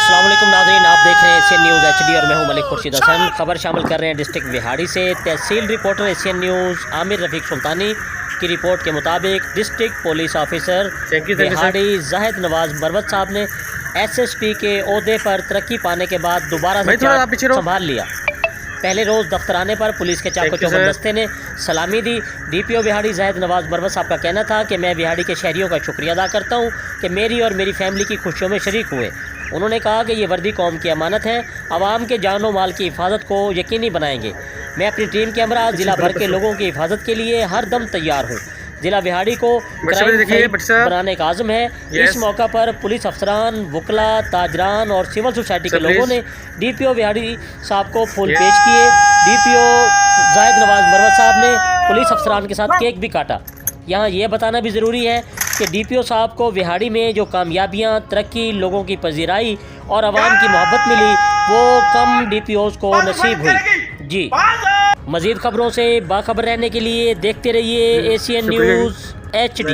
अस्सलाम वालेकुम नाज़रीन, आप देख रहे हैं एशियन न्यूज़ HD और मैं हूं मलिक खुर्शीद हसन। खबर शामिल कर रहे हैं डिस्ट्रिक्ट बिहाड़ी से। तहसील reporter Asian news Amir Rafiq Sultani की रिपोर्ट के मुताबिक district police officer Bihari Zahid Nawaz Barwat साहब ने SSP के ओहदे पर तरक्की पाने के बाद दोबारा से संभाल लिया। पहले रोज़ दफ्तर आने पर पुलिस के चाको चौबंद दस्ते ने सलामी दी। DPO बिहाड़ी जाहिद नवाज बरवत साहब का कहना था कि मैं बिहाड़ी के शहरियों का शुक्रिया अदा करता हूँ कि मेरी और मेरी फैमिली की खुशियों में शरीक हुए। उन्होंने कहा कि ये वर्दी कौम की अमानत है, आवाम के जान और माल की हिफाजत को यकीनी बनाएंगे। मैं अपनी टीम के हमरा ज़िला भर के लोगों की हिफाजत के लिए हर दम तैयार हूँ। ज़िला बिहाड़ी को बनाने का आज़म है। इस मौका पर पुलिस अफसरान, वकला, ताजरान और सिविल सोसाइटी के लोगों ने DPO बिहाड़ी साहब को फूल पेश किए। DPO जाहिद नवाज बरवत साहब ने पुलिस अफसरान के साथ केक भी काटा। यहाँ ये बताना भी ज़रूरी है कि DPO साहब को बिहाड़ी में जो कामयाबियाँ, तरक्की, लोगों की पजीराई और आवाम की मोहब्बत मिली वो कम DPOs को नसीब हुई। जी, मज़ीद ख़बरों से बाखबर रहने के लिए देखते रहिए एशियन न्यूज़ HD।